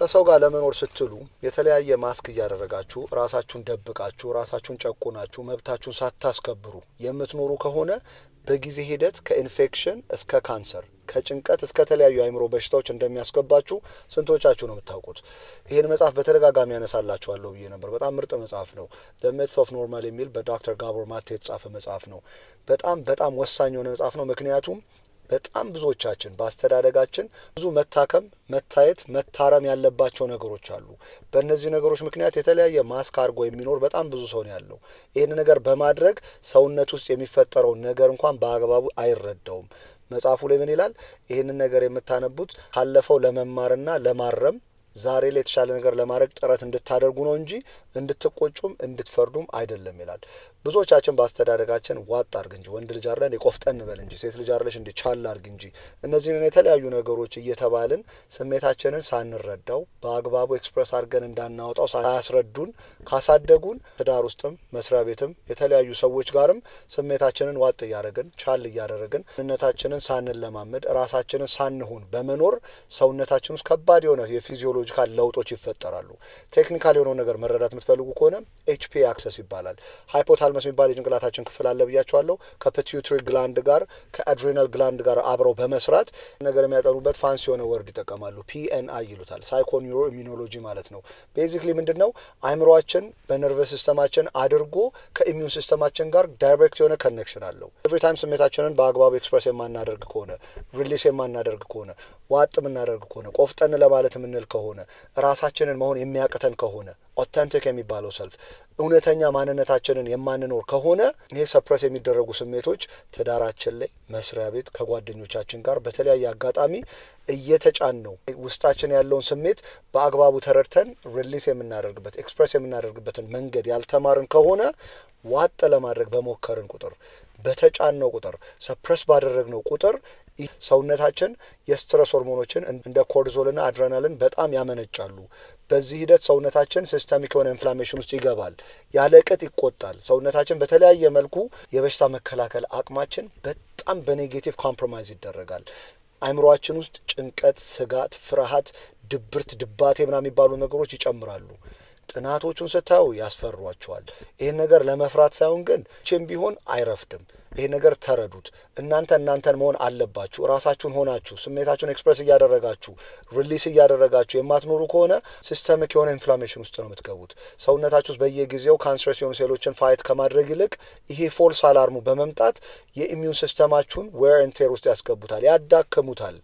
ከሰው ጋር ለመኖር ስትሉ የተለያየ ማስክ እያደረጋችሁ ራሳችሁን ደብቃችሁ ራሳችሁን ጨቁናችሁ መብታችሁን ሳታስከብሩ የምትኖሩ ከሆነ በጊዜ ሂደት ከኢንፌክሽን እስከ ካንሰር ከጭንቀት እስከ ተለያዩ አይምሮ በሽታዎች እንደሚያስገባችሁ ስንቶቻችሁ ነው የምታውቁት? ይሄን መጽሐፍ በተደጋጋሚ ያነሳላችኋለሁ ብዬ ነበር። በጣም ምርጥ መጽሐፍ ነው። The Myth of Normal የሚል በዶክተር ጋቦር ማቴ የተጻፈ መጽሐፍ ነው። በጣም ወሳኝ የሆነ መጽሐፍ ነው። ምክንያቱም በጣም ብዙዎቻችን በአስተዳደጋችን ብዙ መታከም መታየት መታረም ያለባቸው ነገሮች አሉ። በእነዚህ ነገሮች ምክንያት የተለያየ ማስክ አድርጎ የሚኖር በጣም ብዙ ሰው ነው ያለው። ይህን ነገር በማድረግ ሰውነት ውስጥ የሚፈጠረው ነገር እንኳን በአግባቡ አይረዳውም። መጽሐፉ ላይ ምን ይላል? ይህንን ነገር የምታነቡት ካለፈው ለመማርና ለማረም ዛሬ ላይ የተሻለ ነገር ለማድረግ ጥረት እንድታደርጉ ነው እንጂ እንድትቆጩም እንድትፈርዱም አይደለም ይላል። ብዙዎቻችን በአስተዳደጋችን ዋጥ አርግ እንጂ ወንድ ልጅ አይደል ቆፍጠን በል እንጂ ሴት ልጅ አይደለሽ እንዴ ቻል አርግ እንጂ እነዚህን የተለያዩ ነገሮች እየተባልን ስሜታችንን ሳንረዳው በአግባቡ ኤክስፕረስ አድርገን እንዳናወጣው ሳያስረዱን ካሳደጉን ትዳር ውስጥም መስሪያ ቤትም የተለያዩ ሰዎች ጋርም ስሜታችንን ዋጥ እያደረግን ቻል እያደረግን እነታችንን ሳንለማመድ ራሳችንን ሳንሆን በመኖር ሰውነታችን ውስጥ ከባድ የሆነ የፊዚዮሎጂካል ለውጦች ይፈጠራሉ። ቴክኒካል የሆነው ነገር መረዳት የምትፈልጉ ከሆነ ኤችፒ አክሰስ ይባላል። ሃይፖታላመስ የሚባል የጭንቅላታችን ክፍል አለ ብያቸዋለሁ። ከፒቱይተሪ ግላንድ ጋር ከአድሬናል ግላንድ ጋር አብረው በመስራት ነገር የሚያጠኑበት ፋንሲ የሆነ ወርድ ይጠቀማሉ። ፒኤንአይ ይሉታል። ሳይኮኒውሮ ኢሚኖሎጂ ማለት ነው። ቤዚክሊ ምንድነው? አይምሮአችን በነርቨስ ሲስተማችን አድርጎ ከኢሚዩን ሲስተማችን ጋር ዳይሬክት የሆነ ኮኔክሽን አለው። ኤቭሪ ታይም ስሜታችንን በአግባቡ ኤክስፕረስ የማናደርግ ከሆነ ሪሊስ የማናደርግ ከሆነ ዋጥ የምናደርግ ከሆነ ቆፍጠን ለማለት የምንል ከሆነ ራሳችንን መሆን የሚያቅተን ከሆነ ኦተንቲክ የሚባለው ሰልፍ እውነተኛ ማንነታችንን የማንኖር ከሆነ ይሄ ሰፕረስ የሚደረጉ ስሜቶች ትዳራችን ላይ መስሪያ ቤት ከጓደኞቻችን ጋር በተለያየ አጋጣሚ እየተጫን ነው ውስጣችን ያለውን ስሜት በአግባቡ ተረድተን ሪሊስ የምናደርግበት ኤክስፕረስ የምናደርግበትን መንገድ ያልተማርን ከሆነ ዋጥ ለማድረግ በሞከርን ቁጥር በተጫነው ቁጥር ሰፕረስ ባደረግነው ቁጥር ሰውነታችን የስትረስ ሆርሞኖችን እንደ ኮርቲዞልና አድሬናሊን በጣም ያመነጫሉ። በዚህ ሂደት ሰውነታችን ሲስተሚክ የሆነ ኢንፍላሜሽን ውስጥ ይገባል። ያለ ቅጥ ይቆጣል። ሰውነታችን በተለያየ መልኩ የበሽታ መከላከል አቅማችን በጣም በኔጌቲቭ ኮምፕሮማይዝ ይደረጋል። አይምሮአችን ውስጥ ጭንቀት፣ ስጋት፣ ፍርሃት፣ ድብርት፣ ድባቴ ምናምን የሚባሉ ነገሮች ይጨምራሉ። ጥናቶቹን ስታዩ ያስፈሯቸዋል። ይህን ነገር ለመፍራት ሳይሆን ግን ቼም ቢሆን አይረፍድም። ይሄ ነገር ተረዱት። እናንተን መሆን አለባችሁ። ራሳችሁን ሆናችሁ ስሜታችሁን ኤክስፕረስ እያደረጋችሁ ሪሊስ እያደረጋችሁ የማትኖሩ ከሆነ ሲስተሚክ የሆነ ኢንፍላሜሽን ውስጥ ነው የምትገቡት። ሰውነታችሁ ውስጥ በየጊዜው ካንሰረስ የሆኑ ሴሎችን ፋይት ከማድረግ ይልቅ ይሄ ፎልስ አላርሙ በመምጣት የኢሚዩን ሲስተማችሁን ዌር ኤንድ ቴር ውስጥ ያስገቡታል፣ ያዳክሙታል።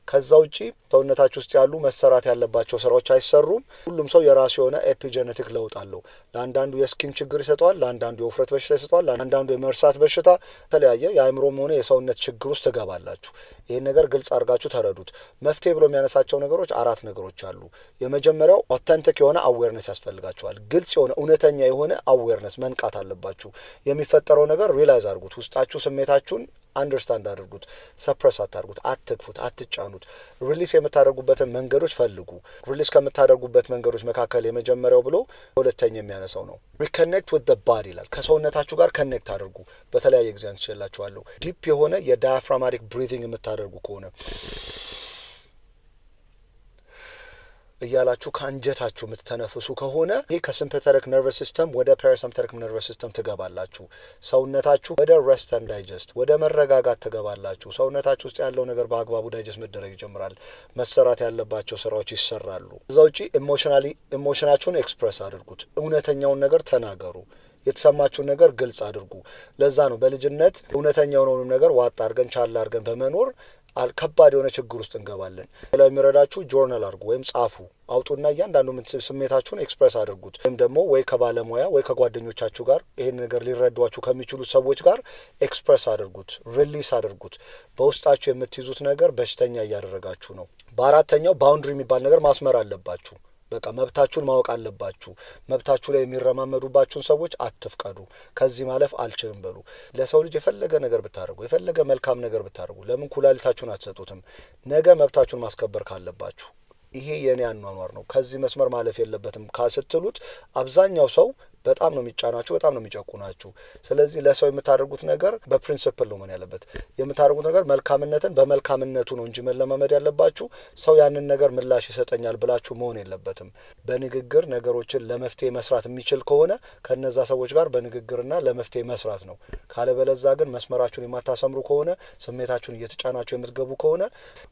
ከዛ ውጪ ሰውነታችሁ ውስጥ ያሉ መሰራት ያለባቸው ስራዎች አይሰሩም። ሁሉም ሰው የራሱ የሆነ ኤፒጄኔቲክ ለውጥ አለው። ለአንዳንዱ የስኪን ችግር ይሰጠዋል፣ ለአንዳንዱ የውፍረት በሽታ ይሰጠዋል፣ ለአንዳንዱ የመርሳት በሽታ፣ የተለያየ የአእምሮም ሆነ የሰውነት ችግር ውስጥ ትገባላችሁ። ይህን ነገር ግልጽ አድርጋችሁ ተረዱት። መፍትሄ ብሎ የሚያነሳቸው ነገሮች 4 ነገሮች አሉ። የመጀመሪያው ኦተንቲክ የሆነ አዌርነስ ያስፈልጋችኋል። ግልጽ የሆነ እውነተኛ የሆነ አዌርነስ መንቃት አለባችሁ። የሚፈጠረው ነገር ሪላይዝ አድርጉት። ውስጣችሁ ስሜታችሁን አንደርስታንድ አድርጉት። ሰፕረስ አታርጉት፣ አትግፉት፣ አትጫኑት። ሪሊስ የምታደርጉበትን መንገዶች ፈልጉ። ሪሊስ ከምታደርጉበት መንገዶች መካከል የመጀመሪያው ብሎ ሁለተኛ የሚያነሳው ነው ሪኮኔክት ዊዝ ዘ ባዲ ይላል። ከሰውነታችሁ ጋር ከኔክት አድርጉ። በተለያየ ጊዜ አንስቼላችኋለሁ። ዲፕ የሆነ የዳያፍራማቲክ ብሪዚንግ የምታደርጉ ከሆነ እያላችሁ ከአንጀታችሁ የምትተነፍሱ ከሆነ ይሄ ከሲምፓተቲክ ነርቨስ ሲስተም ወደ ፓራሲምፓተቲክ ነርቨስ ሲስተም ትገባላችሁ። ሰውነታችሁ ወደ ሬስት ኤንድ ዳይጀስት ወደ መረጋጋት ትገባላችሁ። ሰውነታችሁ ውስጥ ያለው ነገር በአግባቡ ዳይጀስት መደረግ ይጀምራል። መሰራት ያለባቸው ስራዎች ይሰራሉ። እዛ ውጪ ኢሞሽናችሁን ኤክስፕረስ አድርጉት። እውነተኛውን ነገር ተናገሩ። የተሰማችሁን ነገር ግልጽ አድርጉ። ለዛ ነው በልጅነት እውነተኛውን ነገር ዋጥ አድርገን ቻል አድርገን በመኖር ከባድ የሆነ ችግር ውስጥ እንገባለን። ሌላው የሚረዳችሁ ጆርናል አድርጉ ወይም ጻፉ። አውጡና እያንዳንዱ ስሜታችሁን ኤክስፕረስ አድርጉት። ወይም ደግሞ ወይ ከባለሙያ ወይ ከጓደኞቻችሁ ጋር ይሄን ነገር ሊረዷችሁ ከሚችሉ ሰዎች ጋር ኤክስፕረስ አድርጉት፣ ሪሊስ አድርጉት። በውስጣችሁ የምትይዙት ነገር በሽተኛ እያደረጋችሁ ነው። በአራተኛው ባውንድሪ የሚባል ነገር ማስመር አለባችሁ። በቃ መብታችሁን ማወቅ አለባችሁ። መብታችሁ ላይ የሚረማመዱባችሁን ሰዎች አትፍቀዱ። ከዚህ ማለፍ አልችልም በሉ። ለሰው ልጅ የፈለገ ነገር ብታደርጉ፣ የፈለገ መልካም ነገር ብታደርጉ ለምን ኩላሊታችሁን አትሰጡትም? ነገ መብታችሁን ማስከበር ካለባችሁ ይሄ የኔ አኗኗር ነው፣ ከዚህ መስመር ማለፍ የለበትም ካስትሉት አብዛኛው ሰው በጣም ነው የሚጫናችሁ፣ በጣም ነው የሚጨቁናችሁ። ስለዚህ ለሰው የምታደርጉት ነገር በፕሪንሲፕል ነው መሆን ያለበት። የምታደርጉት ነገር መልካምነትን በመልካምነቱ ነው እንጂ መለማመድ ያለባችሁ ሰው ያንን ነገር ምላሽ ይሰጠኛል ብላችሁ መሆን የለበትም። በንግግር ነገሮችን ለመፍትሄ መስራት የሚችል ከሆነ ከነዛ ሰዎች ጋር በንግግርና ለመፍትሄ መስራት ነው። ካለበለዛ ግን መስመራችሁን የማታሰምሩ ከሆነ ስሜታችሁን እየተጫናችሁ የምትገቡ ከሆነ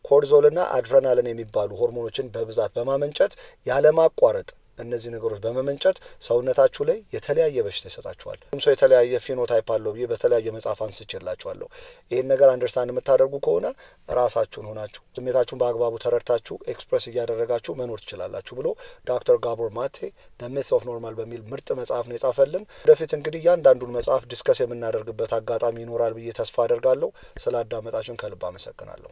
ኮርቲዞልና አድሬናልን የሚባሉ ሆርሞኖችን በብዛት በማመንጨት ያለማቋረጥ እነዚህ ነገሮች በመመንጨት ሰውነታችሁ ላይ የተለያየ በሽታ ይሰጣችኋል። ሰው የተለያየ ፊኖታይፕ አለው ብዬ በተለያየ መጽሐፍ አንስቼላችኋለሁ። ይህን ነገር አንደርስታንድ የምታደርጉ ከሆነ ራሳችሁን ሆናችሁ ስሜታችሁን በአግባቡ ተረድታችሁ ኤክስፕረስ እያደረጋችሁ መኖር ትችላላችሁ ብሎ ዶክተር ጋቦር ማቴ ዘ ሚት ኦፍ ኖርማል በሚል ምርጥ መጽሐፍ ነው የጻፈልን። ወደፊት እንግዲህ እያንዳንዱን መጽሐፍ ዲስከስ የምናደርግበት አጋጣሚ ይኖራል ብዬ ተስፋ አደርጋለሁ። ስላዳመጣችሁን ከልብ አመሰግናለሁ።